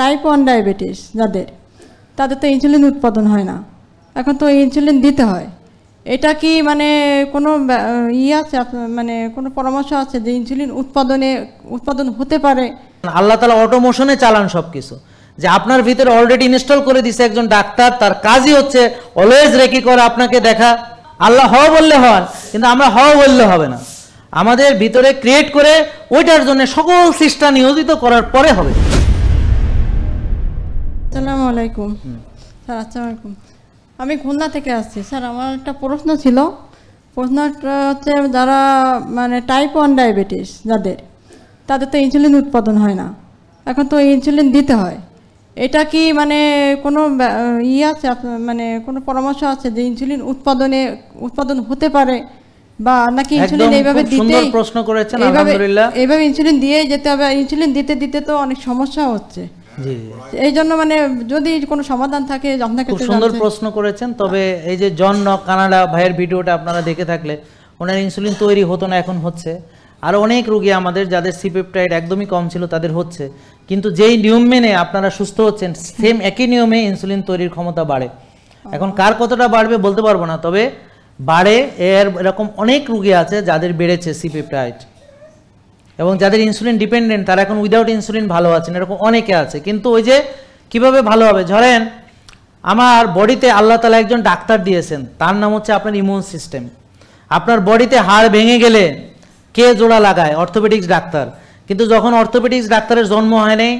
Type 1 diabetes যাদের, তাদের তো ইনসুলিন উৎপাদন হয় না, এখন তো ইনসুলিন দিতে হয়। এটা কি মানে কোনো আছে মানে কোনো পরামর্শ আছে যে ইনসুলিন উৎপাদন হতে পারে? আল্লাহ তাআলা অটোমোশনে চালান সবকিছু, যে আপনার ভিতরে অলরেডি ইনস্টল করে দিছে একজন ডাক্তার, তার কাজই হচ্ছে অলওয়েজ রেকি করে আপনাকে দেখা। আল্লাহ হও বললে হয়, কিন্তু আমরা হও বললে হবে না, আমাদের ভিতরে ক্রিয়েট করে ওইটার জন্য সকল চেষ্টা নিয়োজিত করার পরে হবে। আসসালামু আলাইকুম স্যার। আসসালামু আলাইকুম, আমি খুলনা থেকে আসছি স্যার। আমার একটা প্রশ্ন ছিল, প্রশ্নটা হচ্ছে যারা মানে টাইপ 1 ডায়াবেটিস যাদের, তাদের তো ইনসুলিন উৎপাদন হয় না, এখন তো ইনসুলিন দিতে হয়। এটা কি মানে কোনো আছে মানে কোনো পরামর্শ আছে যে ইনসুলিন উৎপাদন হতে পারে, বা নাকি ইনসুলিন এইভাবে দিতেই? প্রশ্ন করেছেন, আলহামদুলিল্লাহ। এইভাবে ইনসুলিন দিয়েই যেতে হবে? ইনসুলিন দিতে দিতে তো অনেক সমস্যা হচ্ছে, এই জন্য মানে যদি কোনো সমাধান থাকে আপনাকে। খুব সুন্দর প্রশ্ন করেছেন। তবে এই যে জন কানাডা ভাইয়ের ভিডিওটা আপনারা দেখে থাকলে, ওনার ইনসুলিন তৈরি হতো না, এখন হচ্ছে। আর অনেক রোগী আমাদের যাদের সিপেপটাইড একদমই কম ছিল তাদের হচ্ছে, কিন্তু যেই নিয়ম মেনে আপনারা সুস্থ হচ্ছেন, সেম একই নিয়মে ইনসুলিন তৈরির ক্ষমতা বাড়ে। এখন কার কতটা বাড়বে বলতে পারবো না, তবে বাড়ে। এরকম অনেক রোগী আছে যাদের বেড়েছে সিপেপটাইড, এবং যাদের ইনসুলিন ডিপেন্ডেন্ট তারা এখন উইদাউট ইনসুলিন ভালো আছেন, এরকম অনেকে আছে। কিন্তু ওই যে কিভাবে ভালো হবে, ধরেন আমার বডিতে আল্লাহ তাআলা একজন ডাক্তার দিয়েছেন, তার নাম হচ্ছে আপনার ইমিউন সিস্টেম। আপনার বডিতে হাড় ভেঙে গেলে কে জোড়া লাগায়? Orthopaedics doctor. কিন্তু যখন অর্থোপেডিক্স ডাক্তারের জন্ম হয় নাই,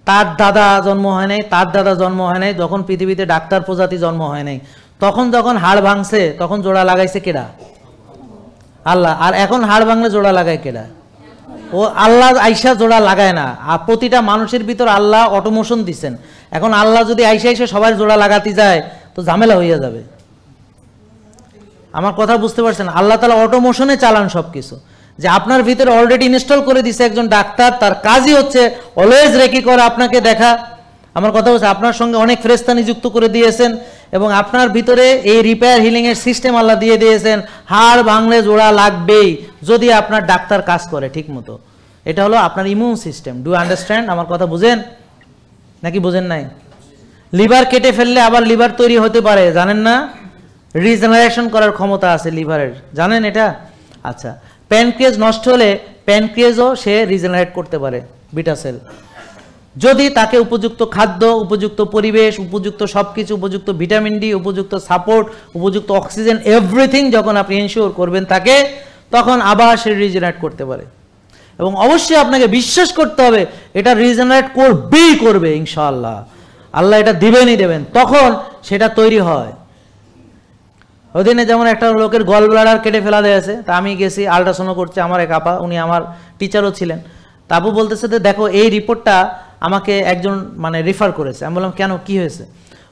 তার দাদা জন্ম হয় নাই, তার দাদা জন্ম হয় নাই, যখন পৃথিবীতে ডাক্তার প্রজাতি জন্ম হয় নাই, তখন যখন হাড় ভাঙছে তখন জোড়া লাগাইছে কেডা? আল্লাহ। আর এখন হাড় ভাঙলে জোড়া লাগায় কেডা? ও আল্লাহ আইসা জোড়া লাগায় না। আর প্রতিটা মানুষের ভিতর আল্লাহ অটোমোশন দিচ্ছেন। এখন আল্লাহ যদি আইসা সবার জোড়া লাগাতে যায় তো ঝামেলা হইয়া যাবে। আমার কথা বুঝতে পারছেন? আল্লাহ তাআলা অটোমোশনে চালান সবকিছু, যে আপনার ভিতরে অলরেডি ইনস্টল করে দিছে একজন ডাক্তার, তার কাজই হচ্ছে অলওয়েজ রেকি করে আপনাকে দেখা। আমার কথা হচ্ছে আপনার সঙ্গে অনেক ফেরেশতা নিযুক্ত করে দিয়েছেন, এবং আপনার ভিতরে এই রিপেয়ার হিলিং এর সিস্টেম আল্লাহ দিয়ে দিয়েছেন। হাড় ভাঙলে জোড়া লাগবেই যদি আপনার ডাক্তার কাজ করে ঠিক মতো। এটা হলো আপনার ইমিউন সিস্টেম। Do understand? আমার কথা বুঝেন নাকি বুঝেন নাই? লিভার কেটে ফেললে আবার লিভার তৈরি হতে পারে, জানেন না? রিজেনারেশন করার ক্ষমতা আছে লিভারের, জানেন এটা? আচ্ছা, প্যানক্রিয়াস নষ্ট হলে প্যানক্রিয়াসও সে রিজেনারেট করতে পারে, বিটা সেল, যদি তাকে উপযুক্ত খাদ্য, উপযুক্ত পরিবেশ, উপযুক্ত সবকিছু, উপযুক্ত ভিটামিন ডি, উপযুক্ত সাপোর্ট, উপযুক্ত অক্সিজেন, এভরিথিং যখন আপনি এনশিওর করবেন তাকে, তখন আবার সে রিজেনারেট করতে পারে। এবং অবশ্যই আপনাকে বিশ্বাস করতে হবে এটা রিজেনারেট করবে ইনশাআল্লাহ। আল্লাহ এটা দিবেনই দেবেন, তখন সেটা তৈরি হয়। ওদিনে যেমন একটা লোকের গল ব্লাডার কেটে ফেলা দিয়েছে, তা আমি গেছি আল্ট্রাসাউন্ড করছে, আমার এক আপা, উনি আমার টিচারও ছিলেন। তা আপু বলতেছে যে দেখো এই রিপোর্টটা আমাকে একজন মানে রেফার করেছে। আমি বললাম কেন, কি হয়েছে?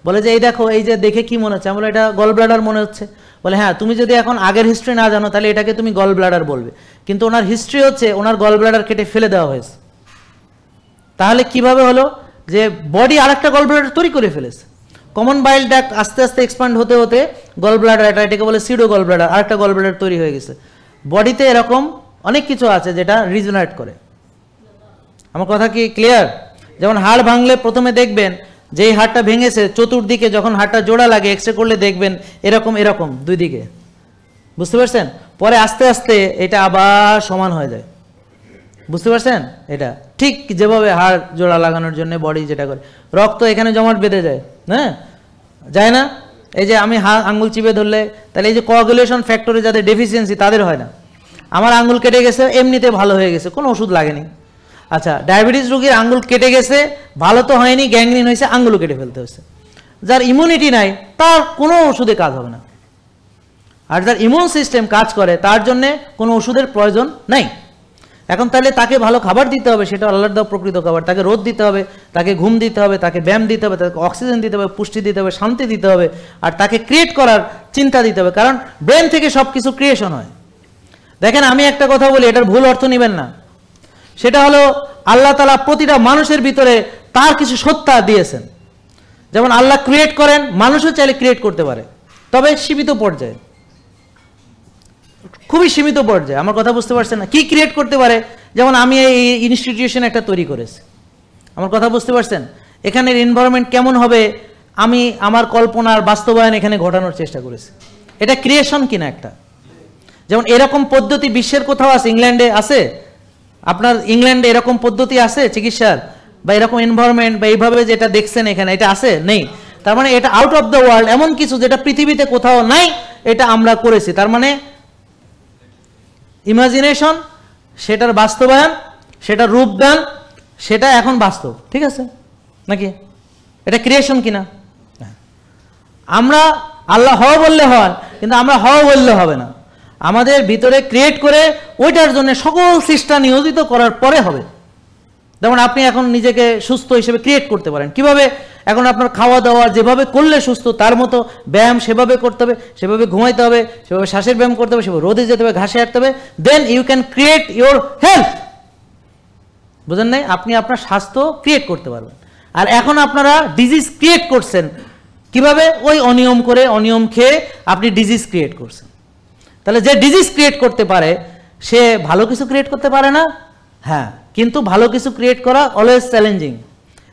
বলে যে এই দেখো, এই যে দেখে কি মনে হচ্ছে? আমি বলে এটা গল ব্লাডার মনে হচ্ছে। বলে হ্যাঁ, তুমি যদি এখন আগের হিস্ট্রি না জানো তাহলে এটাকে তুমি গল ব্লাডার বলবে, কিন্তু ওনার হিস্ট্রি হচ্ছে ওনার গল ব্লাডার কেটে ফেলে দেওয়া হয়েছে। তাহলে কিভাবে হলো? যে বডি আরেকটা গল ব্লাডার তৈরি করে ফেলেছে। কমন বাইল ডাক্ট আস্তে আস্তে এক্সপ্যান্ড হতে হতে গল ব্লাডার, এটাকে বলে সিডো গল ব্লাডার, আরেকটা গল ব্লাডার তৈরি হয়ে গেছে। বডিতে এরকম অনেক কিছু আছে যেটা রিজেনারেট করে। আমার কথা কি ক্লিয়ার? যেমন হাড় ভাঙলে প্রথমে দেখবেন যেই হাড়টা ভেঙেছে চতুর্দিকে যখন হাড়টা জোড়া লাগে এক্সরে করলে দেখবেন এরকম এরকম দুই দিকে, বুঝতে পারছেন? পরে আস্তে আস্তে এটা আবার সমান হয়ে যায়, বুঝতে পারছেন? এটা ঠিক যেভাবে হাড় জোড়া লাগানোর জন্য বডি যেটা করে, রক্ত এখানে জমাট বেঁধে যায়, হ্যাঁ যায় না? এই যে আমি আঙ্গুল চিপে ধরলে, তাহলে এই যে কোয়াগুলেশন ফ্যাক্টরে যাদের ডেফিসিয়েন্সি তাদের হয় না। আমার আঙ্গুল কেটে গেছে, এমনিতে ভালো হয়ে গেছে, কোনো ওষুধ লাগেনি। আচ্ছা, ডায়াবেটিস রোগীর আঙ্গুল কেটে গেছে, ভালো তো হয়নি, গ্যাংগ্রিন হয়েছে, আঙ্গুলও কেটে ফেলতে হয়েছে। যার ইমিউনিটি নাই তার কোনো ওষুধে কাজ হবে না, আর যার ইমিউন সিস্টেম কাজ করে তার জন্য কোনো ওষুধের প্রয়োজন নাই। এখন তাহলে তাকে ভালো খাবার দিতে হবে, সেটা আল্লাহর দেওয়া প্রকৃত খাবার। তাকে রোদ দিতে হবে, তাকে ঘুম দিতে হবে, তাকে ব্যায়াম দিতে হবে, তাকে অক্সিজেন দিতে হবে, পুষ্টি দিতে হবে, শান্তি দিতে হবে, আর তাকে ক্রিয়েট করার চিন্তা দিতে হবে, কারণ ব্রেন থেকে সব কিছু ক্রিয়েশন হয়। দেখেন আমি একটা কথা বলি, এটার ভুল অর্থ নেবেন না। সেটা হলো আল্লাহ তাআলা প্রতিটা মানুষের ভিতরে তার কিছু সত্তা দিয়েছেন। যেমন আল্লাহ ক্রিয়েট করেন, মানুষও চাইলে ক্রিয়েট করতে পারে, তবে সীমিত পর্যায়ে, খুবই সীমিত পর্যায়ে। আমার কথা বুঝতে পারছেন না? কি ক্রিয়েট করতে পারে? যেমন আমি এই ইনস্টিটিউশন একটা তৈরি করেছি, আমার কথা বুঝতে পারছেন? এখানের এনভায়রনমেন্ট কেমন হবে আমি আমার কল্পনার বাস্তবায়ন এখানে ঘটানোর চেষ্টা করেছি। এটা ক্রিয়েশন কিনা একটা, যেমন এরকম পদ্ধতি বিশ্বের কোথাও আছে? ইংল্যান্ডে আছে? আপনার ইংল্যান্ডে এরকম পদ্ধতি আছে চিকিৎসার, বা এরকম এনভায়রনমেন্ট বা এইভাবে যেটা দেখছেন এখানে এটা আছে? নেই। তার মানে এটা আউট অফ দ্য ওয়ার্ল্ড, এমন কিছু যেটা পৃথিবীতে কোথাও নাই, এটা আমরা করেছি। তার মানে ইমাজিনেশন, সেটার বাস্তবায়ন, সেটার রূপদান, সেটা এখন বাস্তব। ঠিক আছে নাকি? এটা ক্রিয়েশন কিনা? আমরা আল্লাহ হও বললে হয়, কিন্তু আমরা হও বললে হবে না। আমাদের ভিতরে ক্রিয়েট করে ওইটার জন্য সকল চেষ্টা নিয়োজিত করার পরে হবে। যেমন আপনি এখন নিজেকে সুস্থ হিসেবে ক্রিয়েট করতে পারেন কিভাবে? এখন আপনার খাওয়া দাওয়া যেভাবে করলে সুস্থ, তার মতো ব্যায়াম সেভাবে করতে হবে, সেভাবে ঘুমাইতে হবে, সেভাবে শ্বাসের ব্যায়াম করতে হবে, সেভাবে রোদে যেতে হবে, ঘাসে হাঁটতে হবে, then you can create your health. বুঝেন নাই? আপনি আপনার স্বাস্থ্য ক্রিয়েট করতে পারবেন। আর এখন আপনারা ডিজিজ ক্রিয়েট করছেন কিভাবে? ওই অনিয়ম করে, অনিয়ম খেয়ে আপনি ডিজিজ ক্রিয়েট করছেন। তাহলে যে ডিজিজ ক্রিয়েট করতে পারে সে ভালো কিছু ক্রিয়েট করতে পারে না? হ্যাঁ, কিন্তু ভালো কিছু ক্রিয়েট করা অলওয়েজ চ্যালেঞ্জিং,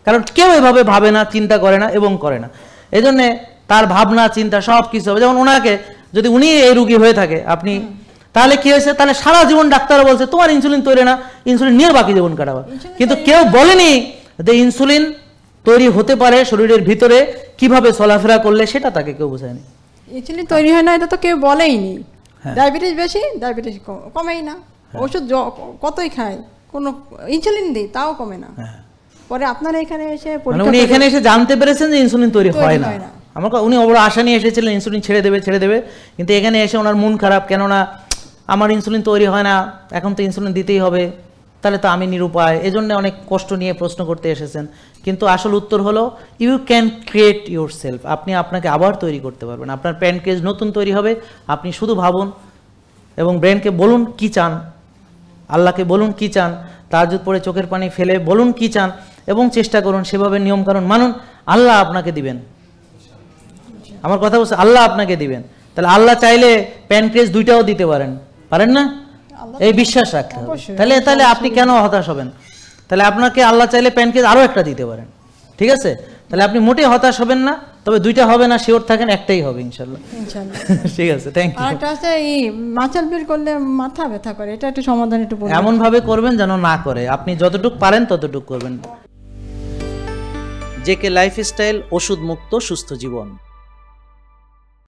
কারণ কেউ এভাবে ভাবে না, চিন্তা করে না এবং করে না। এই জন্যে তার ভাবনা চিন্তা সব কিছু হবে। যেমন ওনাকে যদি উনি এই রুগী হয়ে থাকে, আপনি তাহলে কি হয়েছে? তাহলে সারা জীবন ডাক্তার বলছে তোমার ইনসুলিন তৈরি না, ইনসুলিন নিয়ে বাকি জীবন কাটাবা, কিন্তু কেউ বলেনি যে ইনসুলিন তৈরি হতে পারে শরীরের ভিতরে, কিভাবে চলাফেরা করলে সেটা তাকে কেউ বোঝায়নি। ইনসুলিন তৈরি হয় না এটা তো কেউ বলেইনি। ডায়াবেটিস বেশি, ডায়াবেটিস কমেই না, ওষুধ কতই খায়, কোনো ইনসুলিন দিই তাও কমে না। পরে আপনারা এখানে এসে উনি এখানে এসে জানতে পেরেছেন যে ইনসুলিন তৈরি হয় না। আমাকে উনি বড় আশা নিয়ে এসেছিলেন ইনসুলিন ছেড়ে দেবে, কিন্তু এখানে এসে ওনার মন খারাপ, কেননা আমার ইনসুলিন তৈরি হয় না, এখন তো ইনসুলিন দিতেই হবে, তাহলে তো আমি নিরুপায়। এজন্য অনেক কষ্ট নিয়ে প্রশ্ন করতে এসেছেন। কিন্তু আসল উত্তর হলো you can create yourself. আপনি আপনাকে আবার তৈরি করতে পারবেন। আপনার প্যানক্রিয়াস নতুন তৈরি হবে। আপনি শুধু ভাবুন এবং ব্রেনকে বলুন কি চান, আল্লাহকে বলুন কি চান, তাহাজ্জুদ পড়ে চোখের পানি ফেলে বলুন কি চান এবং চেষ্টা করুন সেভাবে নিয়মকানুন মানুন। আল্লাহ আপনাকে দিবেন। আমার কথা বলছে, আল্লাহ আপনাকে দিবেন। তাহলে আল্লাহ চাইলে প্যানক্রিয়াস দুইটাও দিতে পারেন না? এই বিশ্বাস রাখতে হবে। তাহলে আপনি কেন হতাশ হবেন? তাহলে আপনাকে আল্লাহ চাইলে প্যানক্রিয়াস আরো একটা দিতে পারেন। ঠিক আছে? তাহলে আপনি মোটেই হতাশ হবেন না, তবে দুইটা হবে না শিওর থাকেন, একটাই হবে ইনশাআল্লাহ। ঠিক আছে, থ্যাংক ইউ। আরেকটা আছে এই মাচাল বিল করলে মাথা ব্যথা করে, এটা একটু সমাধান একটু বলুন। এমন ভাবে করবেন যেন না করে, আপনি যতটুকু পারেন ততটুকু করবেন। জেকে লাইফস্টাইল, ওষুধ মুক্ত সুস্থ জীবন।